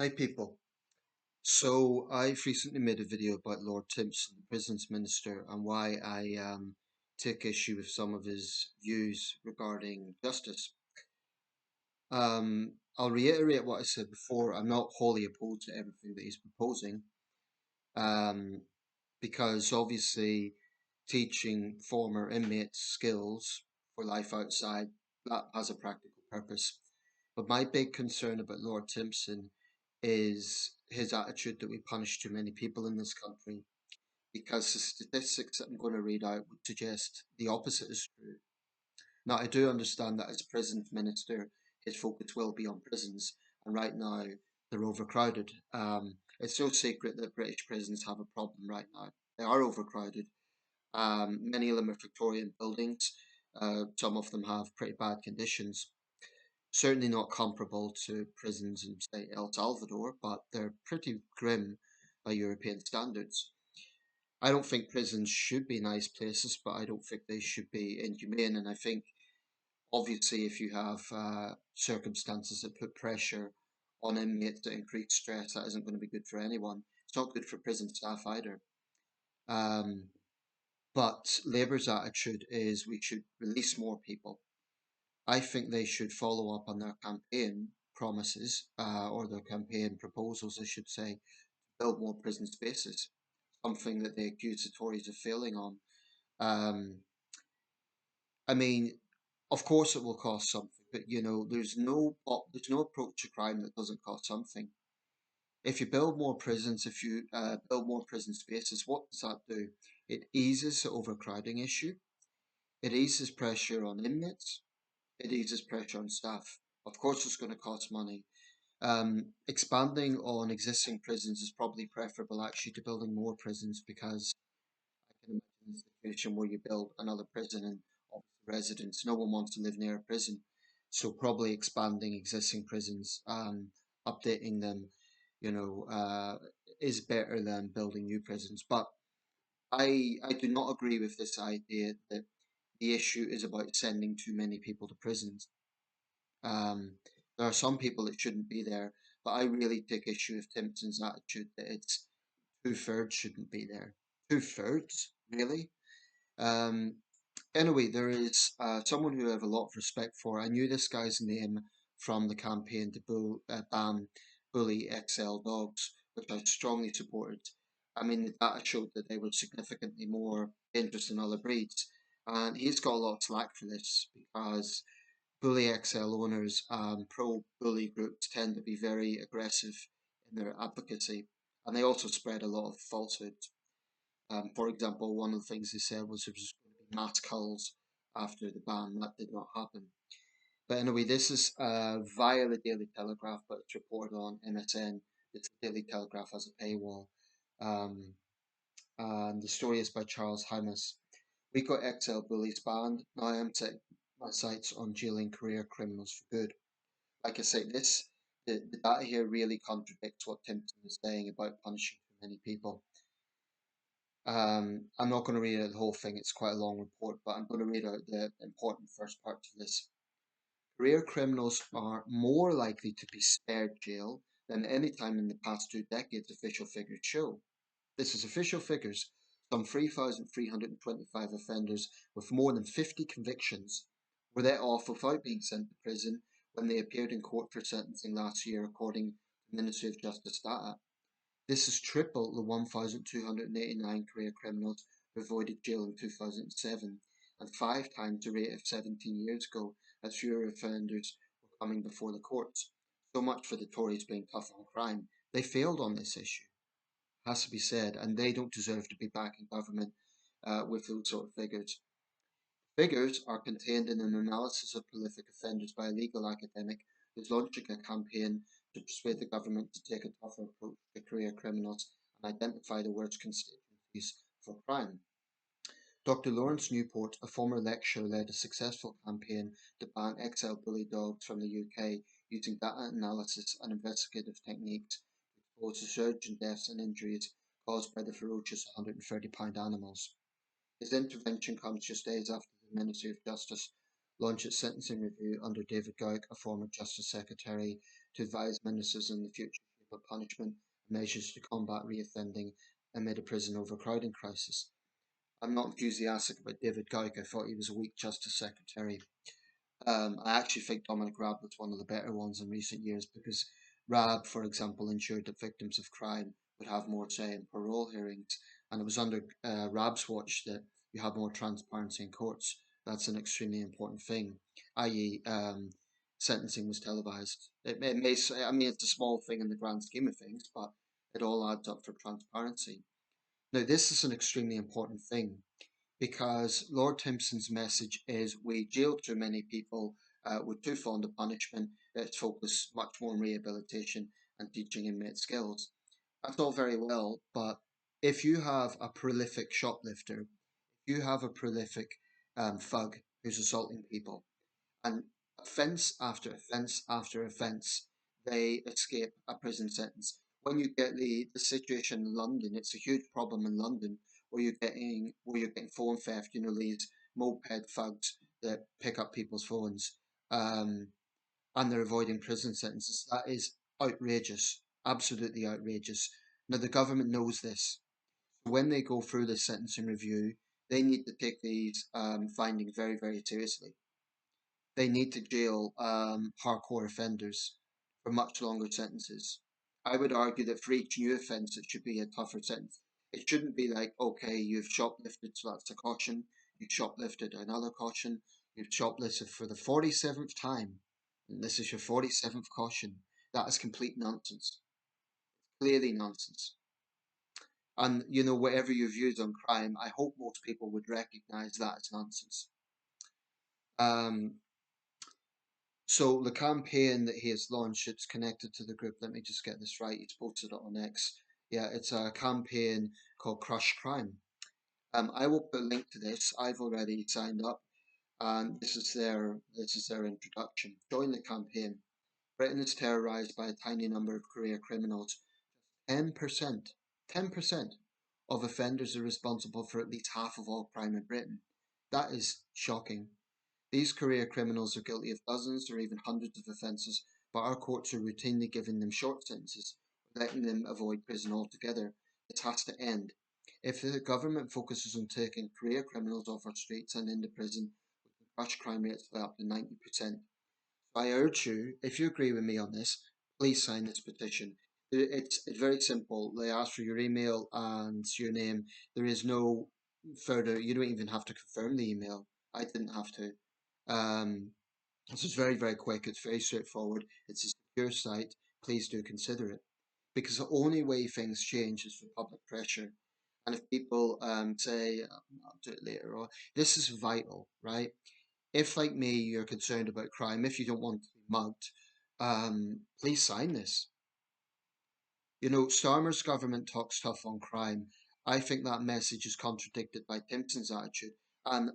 Hi people. So I've recently made a video about Lord Timpson, the prisons minister, and why I take issue with some of his views regarding justice. I'll reiterate what I said before. I'm not wholly opposed to everything that he's proposing, um, because obviously teaching former inmates skills for life outside, that has a practical purpose. But my big concern about Lord Timpson is his attitude that we punish too many people in this country, because the statistics that I'm going to read out would suggest the opposite is true. Now, I do understand that as prisons minister, his focus will be on prisons, and right now they're overcrowded. It's no secret that British prisons have a problem right now. They are overcrowded. Many of them are Victorian buildings. Some of them have pretty bad conditions. Certainly not comparable to prisons in, say, El Salvador, but they're pretty grim by European standards. I don't think prisons should be nice places, but I don't think they should be inhumane. And I think, obviously, if you have circumstances that put pressure on inmates that increase stress, that isn't going to be good for anyone. It's not good for prison staff either. Um, but Labour's attitude is we should release more people. I think they should follow up on their campaign promises, or their campaign proposals, I should say, build more prison spaces, something that they accuse the Tories of failing on. Um, I mean, of course it will cost something, but there's no approach to crime that doesn't cost something. If you build more prisons, if you build more prison spaces, what does that do? It eases the overcrowding issue. It eases pressure on inmates. It eases pressure on staff. Of course, it's going to cost money. Expanding on existing prisons is probably preferable actually to building more prisons, because I can imagine a situation where you build another prison and obviously residents, no one wants to live near a prison. So probably expanding existing prisons, updating them, you know, uh, is better than building new prisons. But I do not agree with this idea that the issue is about sending too many people to prisons. Um, there are some people that shouldn't be there, but I really take issue with Timpson's attitude that it's two-thirds shouldn't be there. Two-thirds? Really? Um, anyway, there is someone who I have a lot of respect for. I knew this guy's name from the campaign to ban bully XL dogs, which I strongly supported. I mean, the data showed that they were significantly more dangerous than other breeds. And he's got a lot of slack for this, because Bully XL owners and pro-bully groups tend to be very aggressive in their advocacy, and they also spread a lot of falsehoods. For example, one of the things they said was there was going to be mass culls after the ban. That did not happen. But anyway, this is via the Daily Telegraph, but it's reported on MSN. It's the Daily Telegraph has a paywall. Um, and the story is by Charles Hymas. We got XL bullies banned. Now I'm setting my sights on jailing career criminals for good. Like I say, the data here really contradicts what Timpson is saying about punishing too many people. I'm not going to read out the whole thing, it's quite a long report, but I'm going to read out the important first part of this. Career criminals are more likely to be spared jail than any time in the past 2 decades, official figures show. This is official figures. Some 3,325 offenders with more than 50 convictions were let off without being sent to prison when they appeared in court for sentencing last year, according to Ministry of Justice data. This is triple the 1,289 career criminals who avoided jail in 2007, and 5 times the rate of 17 years ago, as fewer offenders were coming before the courts. So much for the Tories being tough on crime. They failed on this issue, has to be said, and they don't deserve to be back in government with those sort of figures. Figures are contained in an analysis of prolific offenders by a legal academic who's launching a campaign to persuade the government to take a tougher approach to career criminals and identify the worst constituencies for crime. Dr. Lawrence Newport, a former lecturer, led a successful campaign to ban XL bully dogs from the UK using data analysis and investigative techniques to expose the surge in deaths and injuries caused by the ferocious 130-pound animals. His intervention comes just days after the Ministry of Justice launched its sentencing review under David Gowk, a former Justice Secretary, to advise ministers in the future public punishment, measures to combat reoffending amid a prison overcrowding crisis. I'm not enthusiastic about David Gauck. I thought he was a weak Justice Secretary. I actually think Dominic Raab was one of the better ones in recent years because Raab, for example, ensured that victims of crime would have more say in parole hearings, and it was under Raab's watch that you have more transparency in courts. That's an extremely important thing, i.e., sentencing was televised. It may, I mean, it's a small thing in the grand scheme of things, but it all adds up for transparency. Now, this is an extremely important thing because Lord Timpson's message is we jail too many people, we're too fond of punishment, let's focus much more on rehabilitation and teaching inmate skills. That's all very well, but if you have a prolific shoplifter, if you have a prolific thug who's assaulting people, and offence after offence after offence, they escape a prison sentence. When you get the situation in London, it's a huge problem in London where you're getting phone theft. You know, these moped thugs that pick up people's phones, um, and they're avoiding prison sentences. That is outrageous, absolutely outrageous. Now the government knows this. When they go through the sentencing review, they need to take these findings very, very seriously. They need to jail hardcore offenders for much longer sentences. I would argue that for each new offence, it should be a tougher sentence. It shouldn't be like, okay, you've shoplifted, so that's a caution. You've shoplifted, another caution. You've shoplifted for the 47th time, and this is your 47th caution. That is complete nonsense. Clearly nonsense. And, you know, whatever your views on crime, I hope most people would recognise that as nonsense. Um, So the campaign that he has launched, it's connected to the group. Let me just get this right. He's posted it on X. Yeah, it's a campaign called Crush Crime. I will put a link to this. I've already signed up, and this is their introduction. Join the campaign. Britain is terrorized by a tiny number of career criminals. 10%, 10% of offenders are responsible for at least half of all crime in Britain. That is shocking. These career criminals are guilty of dozens or even hundreds of offences, but our courts are routinely giving them short sentences, letting them avoid prison altogether. This has to end. If the government focuses on taking career criminals off our streets and into prison, we can crush crime rates by up to 90%. I urge you, if you agree with me on this, please sign this petition. It's very simple. They ask for your email and your name. There is no further, you don't even have to confirm the email. I didn't have to. This is very, very quick. It's very straightforward. It's a secure site. Please do consider it. Because the only way things change is through public pressure. And if people say, I'll do it later on, this is vital, right? If, like me, you're concerned about crime, if you don't want to be mugged, please sign this. You know, Starmer's government talks tough on crime. I think that message is contradicted by Timpson's attitude. And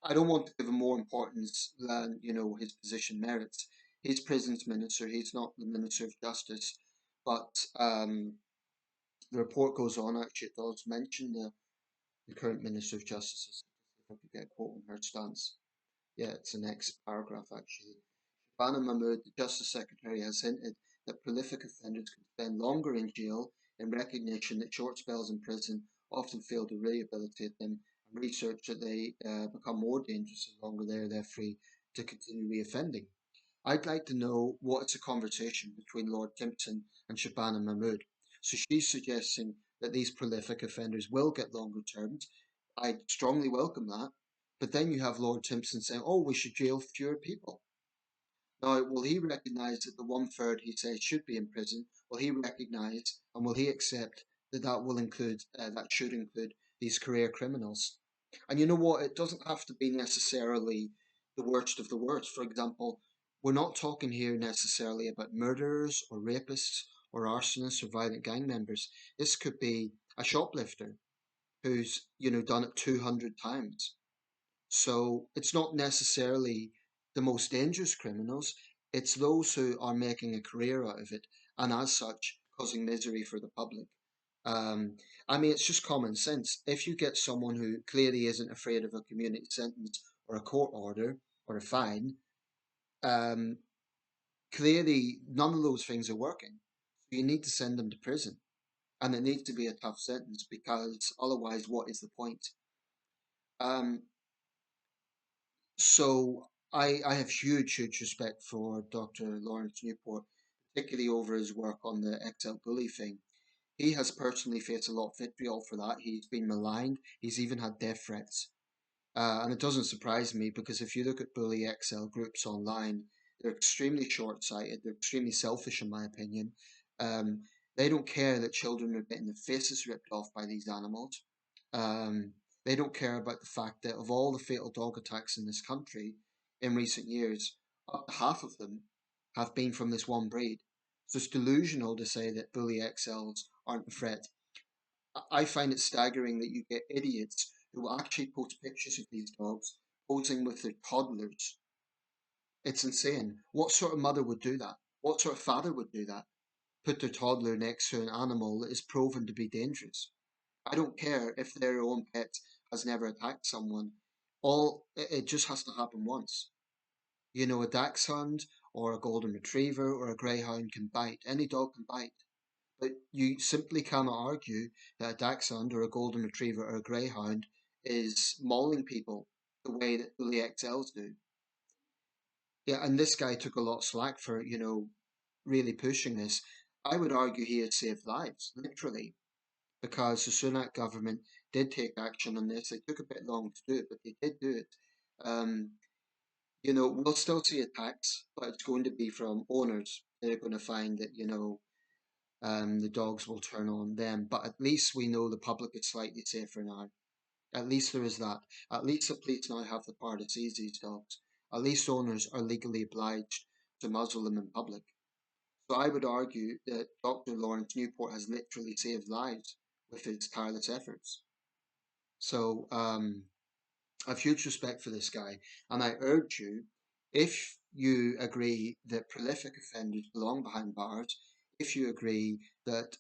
I don't want to give him more importance than, you know, his position merits. He's prisons minister, he's not the Minister of Justice. But the report goes on, actually, it does mention the current Minister of Justice. If I could get a quote on her stance. Yeah, it's the next paragraph, actually. Bana Mahmood, the Justice Secretary, has hinted that prolific offenders can spend longer in jail in recognition that short spells in prison often fail to rehabilitate them, and research that they become more dangerous the longer they're free to continue reoffending. I'd like to know what is the conversation between Lord Timpson and Shabana Mahmood. So she's suggesting that these prolific offenders will get longer terms. I strongly welcome that. But then you have Lord Timpson saying, oh, we should jail fewer people. Now, will he recognise that the one third he says should be in prison? Will he recognise and will he accept that that should include these career criminals? And you know what? It doesn't have to be necessarily the worst of the worst. For example, we're not talking here necessarily about murderers or rapists or arsonists or violent gang members. This could be a shoplifter who's, you know, done it 200 times. So it's not necessarily the most dangerous criminals, it's those who are making a career out of it and as such causing misery for the public. Um, I mean, it's just common sense. If you get someone who clearly isn't afraid of a community sentence or a court order or a fine, um, clearly none of those things are working. So you need to send them to prison. And it needs to be a tough sentence because otherwise, what is the point? Um, so I have huge respect for Dr. Lawrence Newport, particularly over his work on the XL bully thing. He has personally faced a lot of vitriol for that. He's been maligned. He's even had death threats. And it doesn't surprise me because if you look at Bully XL groups online, they're extremely short sighted. They're extremely selfish, in my opinion. Um, they don't care that children are getting their faces ripped off by these animals. Um, they don't care about the fact that of all the fatal dog attacks in this country in recent years, up to half of them have been from this one breed. So it's delusional to say that Bully XLs aren't a threat. I find it staggering that you get idiots who will actually post pictures of these dogs posing with their toddlers. It's insane. What sort of mother would do that? What sort of father would do that? Put their toddler next to an animal that is proven to be dangerous. I don't care if their own pet has never attacked someone. It just has to happen once. You know, a dachshund or a golden retriever or a greyhound can bite. Any dog can bite. But you simply cannot argue that a dachshund or a golden retriever or a greyhound is mauling people the way that bully XLs do. Yeah, and this guy took a lot of slack for, really pushing this. I would argue he has saved lives, literally, because the Sunak government did take action on this. It took a bit long to do it, but they did do it. Um, we'll still see attacks, but it's going to be from owners. They're going to find that, the dogs will turn on them. But at least we know the public is slightly safer now. At least there is that. At least the police now have the power to seize these dogs. At least owners are legally obliged to muzzle them in public. So I would argue that Dr. Lawrence Newport has literally saved lives with his tireless efforts. So I have huge respect for this guy, and I urge you, if you agree that prolific offenders belong behind bars, if you agree that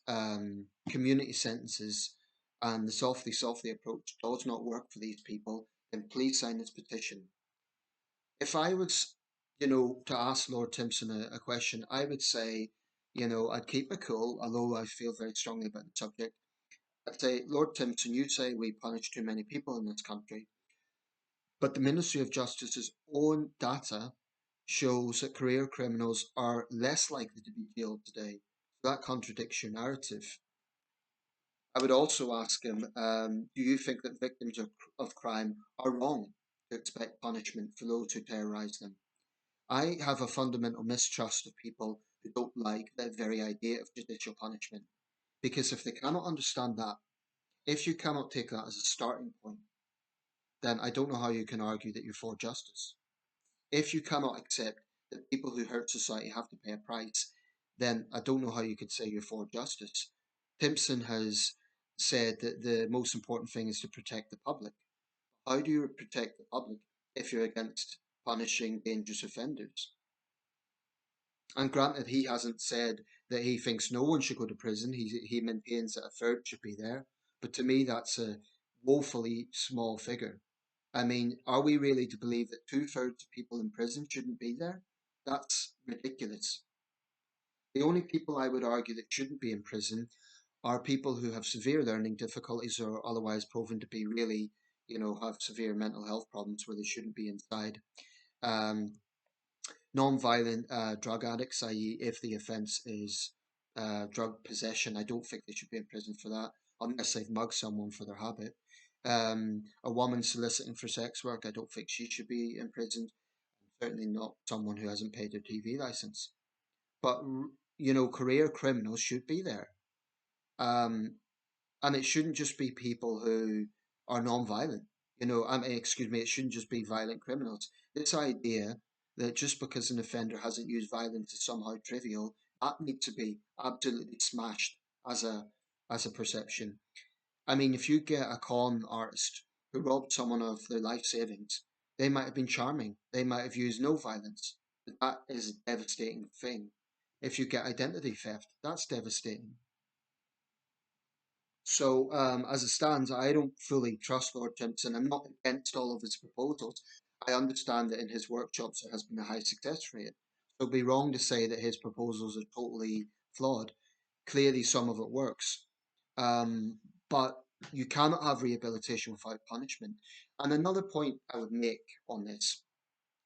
community sentences and the softly approach does not work for these people, then please sign this petition. If I was, to ask Lord Timpson a question, I would say, I'd keep it cool, although I feel very strongly about the subject. I'd say, Lord Timpson, you say we punish too many people in this country. But the Ministry of Justice's own data shows that career criminals are less likely to be jailed today. So that contradicts your narrative. I would also ask him, do you think that victims of crime are wrong to expect punishment for those who terrorise them? I have a fundamental mistrust of people who don't like the very idea of judicial punishment. Because if they cannot understand that, if you cannot take that as a starting point, then I don't know how you can argue that you're for justice. If you cannot accept that people who hurt society have to pay a price, then I don't know how you could say you're for justice. Timpson has said that the most important thing is to protect the public. How do you protect the public if you're against punishing dangerous offenders? And granted, he hasn't said that he thinks no one should go to prison. He maintains that a third should be there. But to me, that's a woefully small figure. I mean, are we really to believe that two-thirds of people in prison shouldn't be there? That's ridiculous. The only people I would argue that shouldn't be in prison are people who have severe learning difficulties or otherwise proven to be really, have severe mental health problems where they shouldn't be inside. Um, Non-violent drug addicts, i.e., if the offence is drug possession, I don't think they should be in prison for that, unless they've mugged someone for their habit. A woman soliciting for sex work, I don't think she should be imprisoned. Certainly not someone who hasn't paid their TV license. But career criminals should be there, and it shouldn't just be people who are non-violent. I mean, excuse me, it shouldn't just be violent criminals. This idea that just because an offender hasn't used violence is somehow trivial, that needs to be absolutely smashed as a perception. I mean, if you get a con artist who robbed someone of their life savings, they might have been charming. They might have used no violence. But that is a devastating thing. If you get identity theft, that's devastating. So, as it stands, I don't fully trust Lord Timpson. I'm not against all of his proposals. I understand that in his workshops there has been a high success rate. So it'd be wrong to say that his proposals are totally flawed. Clearly, some of it works. Um, but you cannot have rehabilitation without punishment. And another point I would make on this,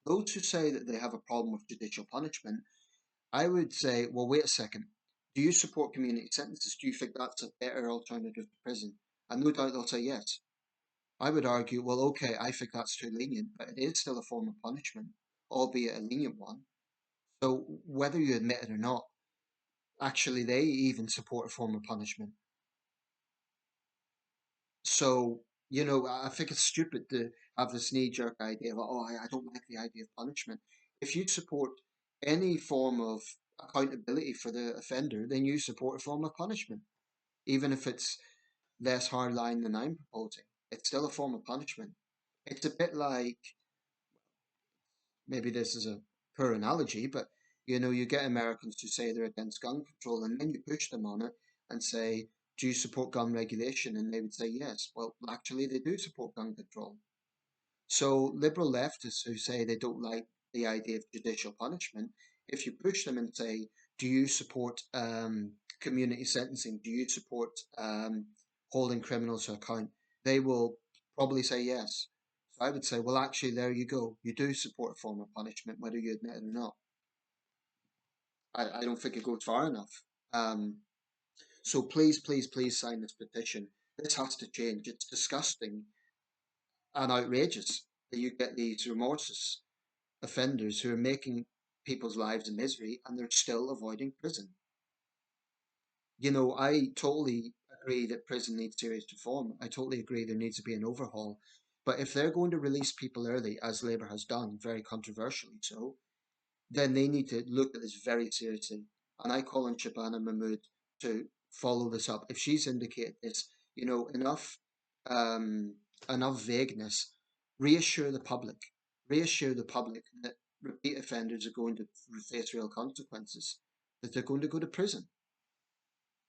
those who say that they have a problem with judicial punishment, I would say, well, wait a second. Do you support community sentences? Do you think that's a better alternative to prison? And no doubt they'll say yes. I would argue, well, okay, I think that's too lenient, but it is still a form of punishment, albeit a lenient one. So whether you admit it or not, actually, they even support a form of punishment. So, I think it's stupid to have this knee-jerk idea of, oh, I don't like the idea of punishment. If you support any form of accountability for the offender, then you support a form of punishment, even if it's less hard-line than I'm proposing. It's still a form of punishment. It's a bit like, maybe this is a poor analogy, but you get Americans who say they're against gun control, and then you push them on it and say, do you support gun regulation? And they would say yes. Well, actually, they do support gun control. So liberal leftists who say they don't like the idea of judicial punishment, if you push them and say, do you support community sentencing? Do you support holding criminals to account? They will probably say yes. So I would say, well, actually, there you go. You do support a form of punishment, whether you admit it or not. I don't think it goes far enough. Um, so please, please, please sign this petition. This has to change. It's disgusting and outrageous that you get these remorseless offenders who are making people's lives a misery and they're still avoiding prison. I totally agree that prison needs serious reform. I totally agree there needs to be an overhaul. But if they're going to release people early, as Labour has done, very controversially so, then they need to look at this very seriously. And I call on Shabana Mahmood to follow this up. If she's indicated this, enough, um, enough vagueness, reassure the public, reassure the public that repeat offenders are going to face real consequences, that they're going to go to prison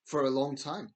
for a long time.